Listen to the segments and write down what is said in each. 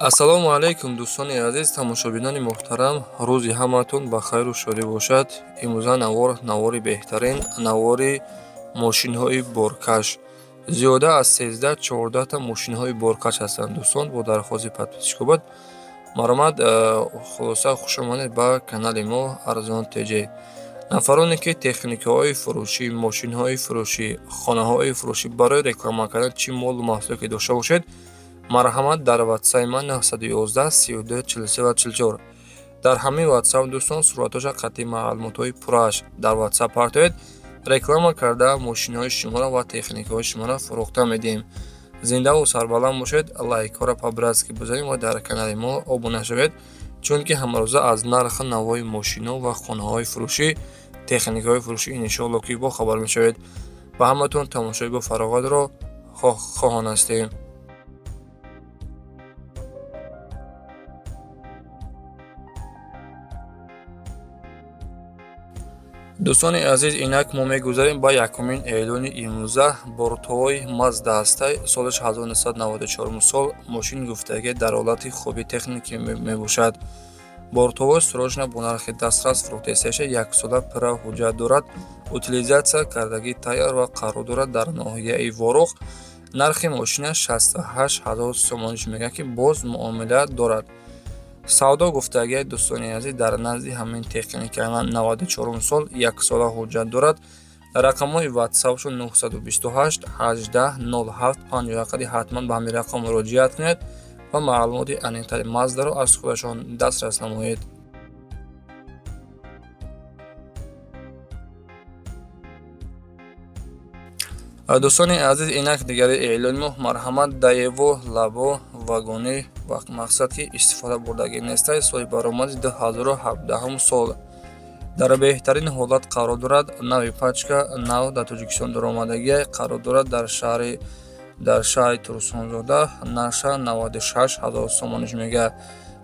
ассалому алайкум дӯстони азиз, тамошобинони муҳтарам, рӯзи ҳамаатон ба хайру шодӣ бошад. Имрӯза навори беҳтарин, навори мошинҳои боркаш. Зиёда аз 13-14 та мошинҳои боркаш ҳастанд. Дӯстон, бо дархости подписчикобат маромад хулоса хушомадед ба канали мо Арзон ТЖ. Нафароне ки техникаҳои фурӯшӣ, мошинҳои фурӯшӣ, хонаҳои фурӯшӣ барои реклама кардан чӣ молу маҳсуле ки дошта бошед, марҳамат дар ватсаи ман 911 32 43 44. Дар ҳамин ватсап дӯстон суръатоша қатъи маълумотҳои пурраш дар ватсап партоед, реклама карда мошинҳои шуморо ва техникаҳои шуморо фурӯхта медиҳем. Зиндаву сарбаланд бошед, лайкҳоро по-братски бизанед ва дар канали мо обуна шавед, чунки ҳамарӯза аз нархи навои мошинҳо ва хонаҳои фурӯшӣ, техникаҳои фурӯшӣ иншоалло ки бохабар мешавед. Ба ҳаматон тамошои бо фароғатро хоҳон ҳастем. дӯстони азиз, инак мо мегузарем ба якумин эълони имрӯза. Бортовой Mazda ҳастай соли 1994 сол мошин гуфтаги дар ҳолати хуби техникӣ мебошад. Бортовой срочно бо нархи дастрас фурӯхтесаша 1 сола пурра ҳуҷҷат дорад. Утилизатсия кардагӣ тайёр ва қарор дорад дар ноҳияи Ворох. Нархи мошина 68 000 сомониш мегӯяд ки боз муомила дорад. Савдо гуфтагии дӯстони азиз дар назди ҳамин техника 94 сол 1 сола ҳуҷҷат дорад. Рақамҳои ватсапшон 928 18 07 51. ҳатман ба ҳамин рақам муроҷиат кунед ва маълумоти аниқтари Mazdaро аз худашон дастрас намоед. дӯстони азиз, инак дигари эълони мо марҳамат Daewoo Labo вагони мақсад ки истифода бурдагӣ нестай соли баромади 2017 сол дар беҳтарин ҳолат қарор дорад. Нави пачка нав дар Тоҷикистон даромадагӣ қарор дорад. дар шаҳри Турсунзода наша 96 000 сомониш мегӯяд.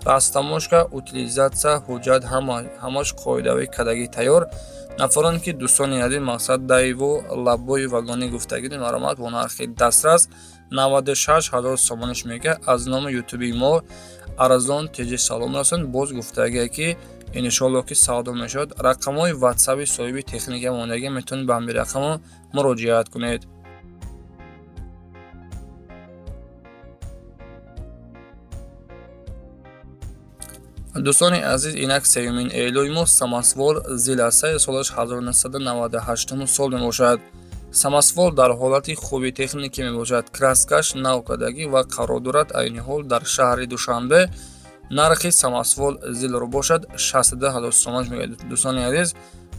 Растамошка, утилизатсия, ҳуҷҷат ҳамаш қоидави кадагӣ тайёр. Нафароне ки дӯстони азиз мақсад Daewoo Labo вагони гуфтагӣ маромад бо нархи дастрас 96 000 сомониш мегӯяд. аз номи ютуби мо Арзон ТЖ салом расанд. боз гуфтагие ки иншоалло ки савдо мешавад. рақамҳои ватсаби соҳиби техника мондагӣ метавонед ба ҳамин рақамҳо муроҷиат кунед. дӯстони азиз, инак сеюмин эълони мо самосвол Zil ҳастай солаш 1998 сол мебошад. Самосвол дар ҳолати хуби техникӣ мебошад. Краскаш нав кардагӣ ва қарор дорад. айни ҳол дар шаҳри Душанбе. нархи самосвол Zilро бошад 62 000 сомониш мегӯяд. дӯстони азиз,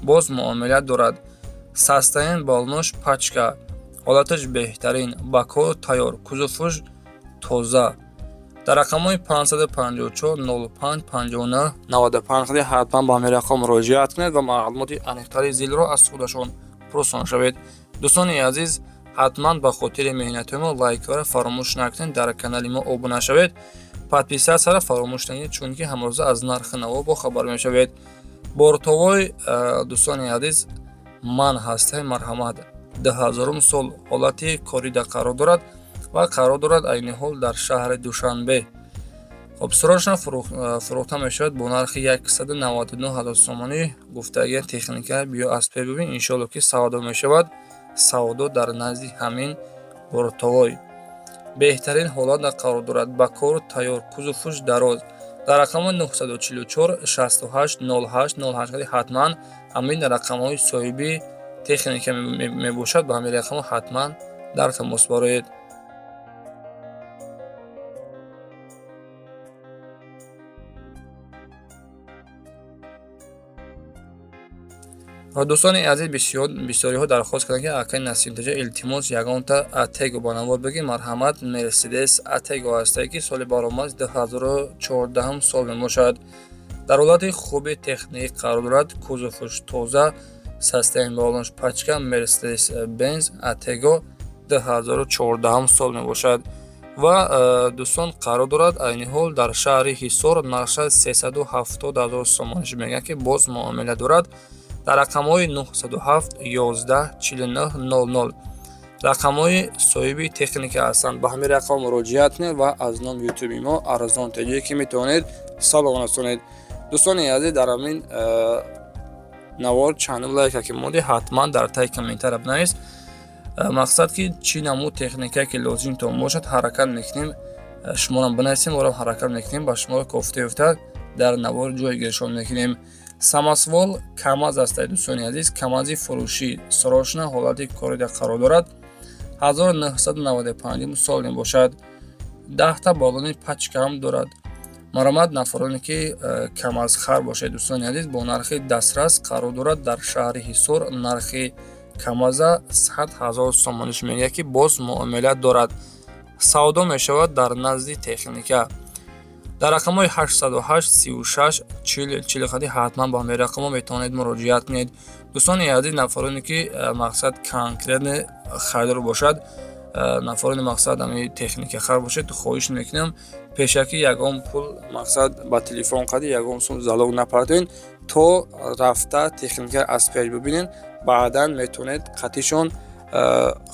боз муомила дорад. Састаин балнош пачка, ҳолаташ беҳтарин, ба кор тайёр, кузуфуш тоза. дар рақамҳои 554 05 59 95 ҳатман ба ҳамин рақам муроҷиат кунед ва маълумоти аниқтари Zilро аз худашон пурсон шавед. дӯстони азиз, ҳатман ба хотири меҳнатҳои мо лайкҳоро фаромӯш накунед, дар канали мо обуна шавед, подписатсияро фаромӯш накунед, чунки ҳамрӯза аз нархи наво бохабар мешавед. Бортовой дӯстони азиз ман ҳастай марҳамат 2000 сол ҳолати корида қарор дорад ва қарор дорад айни ҳол дар шаҳри Душанбе. хоб срочно фурӯхта мешавад бо нархи 199 000 сомонӣ. гуфтагии техника биё аз пеш бибин, иншоалло ки савдо мешавад. савдо дар назди ҳамин Бортовой беҳтарин ҳолатда қарор дорад. ба кор тайёр, кузуфуш дароз. дар рақамҳои 944 68 08 08 ҳатман ҳамин рақамҳои соҳиби техника мебошад. ба ҳамин рақамҳо ҳатман дар тамос бароед. дӯстони азиз, бисёриҳо дархост карданд ки акай Насим ТЖ илтимос ягонта Atego ба навод бигир. марҳамат Mercedes Atego ҳастай ки соли баромади 2014 сол мебошад. дар ҳолати хуби техникӣ қарор дорад. кузуфуш тоза, састаин балонш пачка, Mercedes Benz Atego 2014 сол мебошад ва дӯстон қарор дорад айни ҳол дар шаҳри Ҳисор. нарша 370 000 сомониш мегӯяд ки боз муомила дорад. дар рақамҳои 907 11 49 00. рақамҳои соҳиби техника ҳастанд. Ба ҳамин рақам муроҷиат кунед ва аз номи ютуби мо арзон тегие ки метавонед ҳисобовона расонед. дӯстони азиз, дар ҳамин навор чанел лайка ки моди ҳатман дар таи комментария бинавис. мақсад ки чӣ намуд техникае ки лозимтон бошад ҳаракат мекунем, шуморо бинависем, оро ҳаракат мекунем, ба шумо кофта ёфта дар навор ҷойгиршон мекунем. самосвол камаз аст дӯстони азиз. камази фурӯшӣ сорошна ҳолати корида қарор дорад. 1995 сол мебошад. 10 та баллони пачка ҳам дорад. маромад нафароне ки камазхар бошед дӯстони азиз, бо нархи дастрас қарор дорад. дар шаҳри ҳисор нархи камаза 100 000 сомониш мегӯяд ки боз муомила дорад. савдо мешавад дар назди техника. дар рақамҳои 808 36 40 41 ҳатман ба ҳамин рақамҳо метавонед муроҷиат кунед. дӯстони азиз, нафароне ки мақсад конкретне харидор бошад, нафарони мақсад ҳамин техника хар бошед, хоҳиш мекунам пешакӣ ягон пул мақсад ба телефон қади ягон сум залог напартоен, то рафта техника аз пеш бибинен, баъдан метавонед қатъишон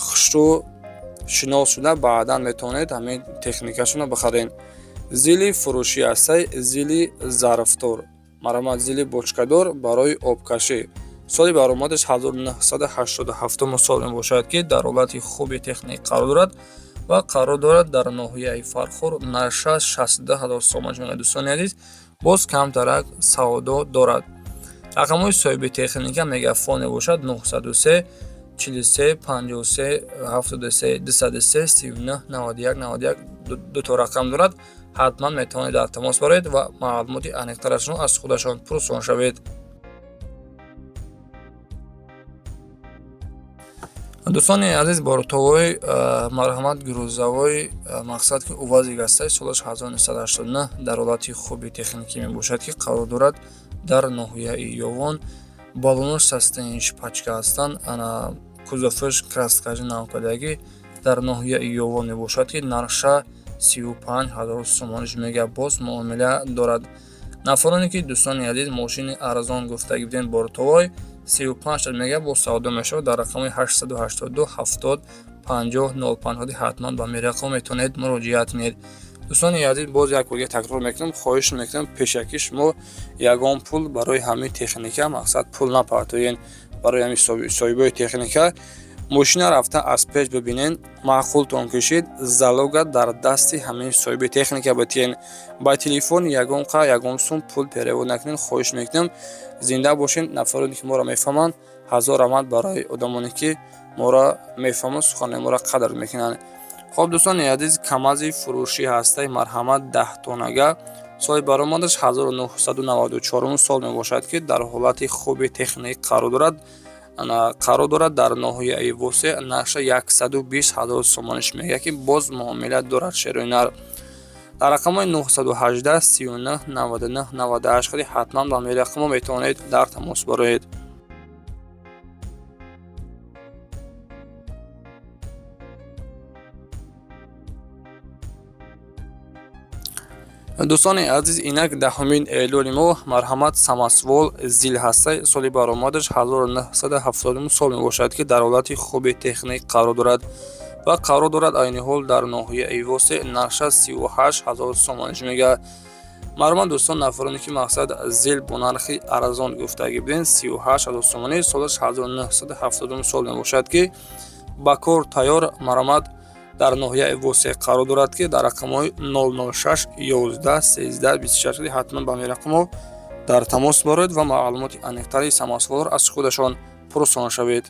хушрӯ шинос шуда, баъдан метавонед ҳамин техникашонро бихаред. зили фурӯшӣ ҳастай, зили зарфдор, маромад зили бочкадор барои обкашӣ. соли баромадаш 1987 сол мебошад ки дар ҳолати хуби техник қарор дорад ва қарор дорад дар ноҳияи Фархор. нарша 62 000 сомон мегӯяд. дӯстони азиз, боз камтарак савдо дорад. рақамҳои соҳиби техника мегафон мебошад 903 43 53 73 203 39 91 91. дуто рақам дорад. ҳатман метавонед дар тамос бароед ва маълумоти аниқтарашро аз худашон пурсон шавед. дӯстони азиз, боротовои марҳамат гурӯзавои мақсад ки увазик ҳастай, солаш 1989 дар ҳолати хуби техникӣ мебошад ки қарор дорад дар ноҳияи ёвон. баллонош 60 инч пачка ҳастанд. кузофиш краскажи навкадаги дар ноҳияи ёвон мебошад ки нарша 35 000 сомониш мега боз муомила дорад. нафароне ки дӯстони азиз мошини арзон гуфтагӣ биден боротовой 35 мега бо савдо мешавад. дар рақами 882 70 50 05 ҳатман ба ҳамин рақам метавонед муроҷиат кунед. дӯстони азиз, боз як борига такрор мекунам, хоҳиш мекунам пешакӣ шумо ягон пул барои ҳамин техника мақсад пул напартоен. барои ҳамин соҳибои техника мошина рафта аз пеш бибинен, маъқултон кишед, залога дар дасти ҳамин соҳиби техника битиҳен. ба телефон ягон сум пул перевод накунед. хоҳиш мекунам зинда бошед. нафароне ки моро мефаҳманд, ҳазор раҳмат барои одамоне ки моро мефаҳманд, суханони моро қадр мекунанд. хоб дӯстони азиз, камази фурӯшӣ ҳастай марҳамат 10 тонага соли баромадаш 1994 сол мебошад ки дар ҳолати хуби техник қарор дорад. дар ноҳияи восе наша 120 000 сомониш мегӯяд ки боз муомила дорад. шеруинар дар рақамҳои 918 39 99 98 ҳатман ба ҳамин рақамҳо метавонед дар тамос бароед. дӯстони азиз, инак даҳумин эълони мо марҳамат самосвол зил ҳастай. соли баромадаш 1970 сол мебошад ки дар ҳолати хуби техник қарор дорад ва қарор дорад айни ҳол дар ноҳияи восе нарша 38 000 сомониш мегӯяд. марҳамат дӯстон, нафароне ки мақсад зил бо нархи арзон гуфтагӣ биден 38 000 сомонӣ солаш 1970 сол мебошад ки ба кор тайёр. марҳамат дар ноҳияи восе қарор дорад ки дар рақамҳои 006 11 13 26 ҳатман ба ҳамин рақамҳо дар тамос бароед ва маълумоти аниқтари самосволро аз худашон пурсон шавед.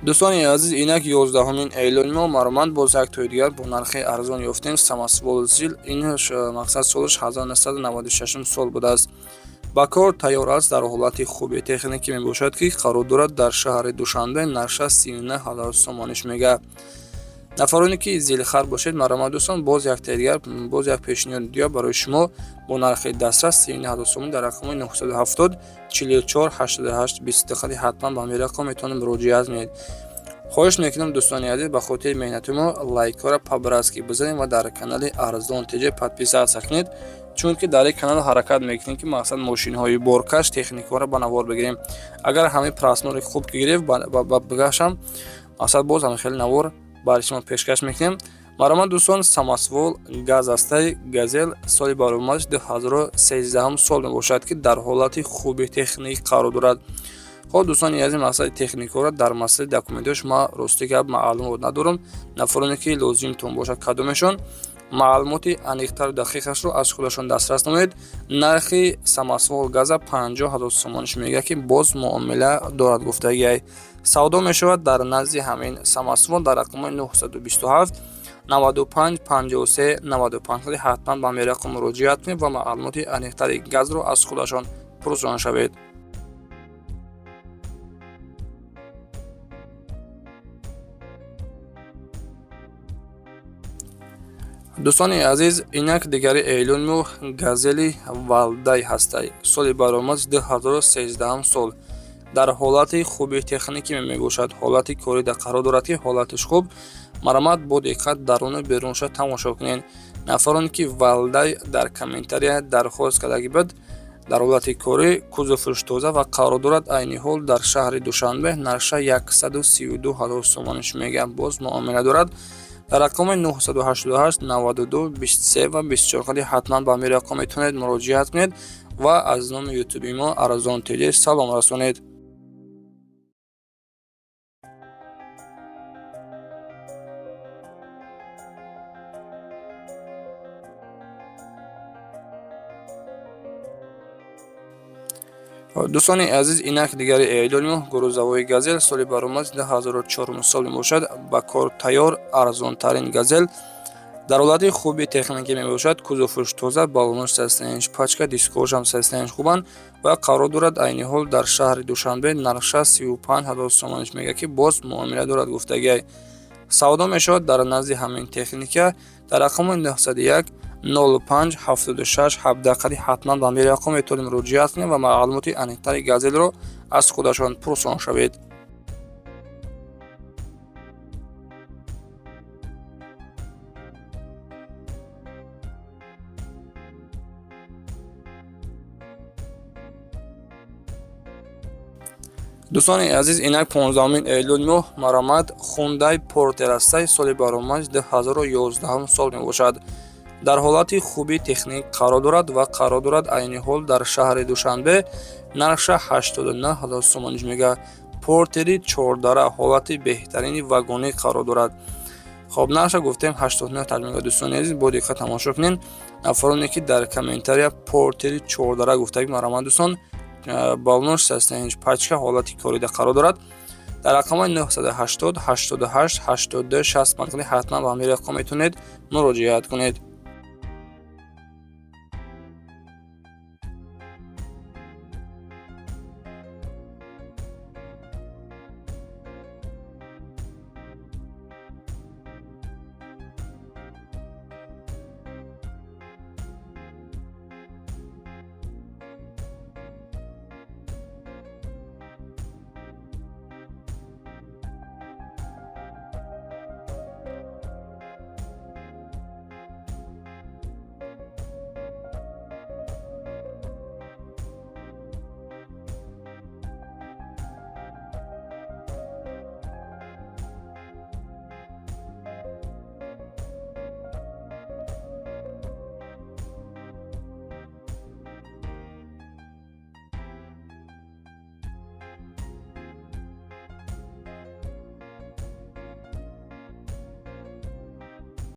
дӯстони азиз, инак 11-умин эълони мо марҳамат боз як тои дигар бо нархи арзон ёфтем. самосвол зил ин мақсад солаш 1996 сол будааст. ба кор тайёр аст. дар ҳолати хуби техникӣ мебошад ки қарор дорад дар шаҳри душанбе. нарша 39 000 сомониш мегӯяд. нафароне ки зилхар бошед, марҳамат дӯстон, боз як тои дигар, боз як пешниҳоди дигар барои шумо бо нархи дастрас 39 000 сомон дар рақамҳои 970 44 88 22 ҳатман ба ҳамин рақам метавонед муроҷиат кунед. хоҳиш мекунам дӯстони азиз ба хотири меҳнати мо лайкҳоро пабразки бизанед ва дар канали Арзон ТЖ подписатсия кунед, чунки дар ин канал ҳаракат мекунем ки мақсад мошинҳои боркаш техникаҳоро ба навор бигирем. Агар ҳамин просмотри хуб ки гирифт ба бигашам мақсад боз ҳамин хеле навор бари шумо пешкаш мекунем. Маромад дӯстон, самосвол газастаи газел соли баромадаш 2013 сол мебошад ки дар ҳолати хуби техникӣ қарор дорад. хоб дӯстони азиз, мақсади техникаҳоро дар масъалаи документҳош ман рости гап маълумот надорам. нафароне ки лозимтон бошад кадомешон маълумоти аниқтару дақиқашро аз худашон дастрас намоед. нархи самосвол газа 50,000 сомониш мега ки боз муомила дорад гуфтагиай. савдо мешавад дар назди ҳамин самосвол дар рақамои 927 95 53 95 ҳатман ба ҳамин рақам муроҷиат кунед ва маълумоти аниқтари газро аз худашон пурсон шавед. дӯстони азиз, инак дигари эълони мо газели валдай ҳастай соли баромад 2013 сол дар ҳолати хуби техникӣ мебошад. ҳолати корида қарор дорад ки ҳолатиш хуб. маромад бо диққат даруну берунша тамошо кунед. нафароне ки валдай дар комментария дархост кардаги буд дар ҳолати корӣ кузовиш тоза ва қарор дорад айни ҳол дар шаҳри Душанбе нарша 132,000 сомониш мега боз муомила дорад. дар рақамои 988 92 23 ва 24 ҳатман ба ҳамин рақам метавонед муроҷиат кунед ва аз номи ютуби мо Арзон ТЖ салом расонед. дӯстони азиз, инак дигари эълони мо гурӯзавои газел соли баромад 2004 сол мебошад. ба кор тайёр арзонтарин газел дар ҳолати хуби техникӣ мебошад. кузовиш тоза, балонаш 3 инч пачка, дискҳошам 3 инч хубанд ва қарор дорад айни ҳол дар шаҳри Душанбе нарша 35,000 сомониш мега ки боз муомила дорад гуфтагиай. савдо мешавад дар назди ҳамин техника дар рақамои 901 05 76 17 ҳатман ба ҳамин рақам метавонед муроҷиат кунед ва маълумоти аниқтари газелро аз худашон пурсон шавед. дӯстони азиз, инак 15 эълони моҳ маромад Hyundai Porter астаи соли баромад 2011 сол мебошад. дар ҳолати хуби техникӣ қарор дорад ва қарор дорад айни ҳол дар шаҳри Душанбе нарша 89,000 сомониш мега. Портери 4 ҳолати беҳтарини вагонӣ қарор дорад. хоб нарша гуфтем 89 таҷмега. дӯстони азиз, бо диққат тамошо кунед. нафароне ки дар комментария Портери 4 гуфтаги маромад дӯстон, балонаш 3 инч пачка ҳолати корида қарор дорад. дар рақамои 980 88 82 65 ҳатман ба ҳамин рақам метавонед муроҷиат кунед.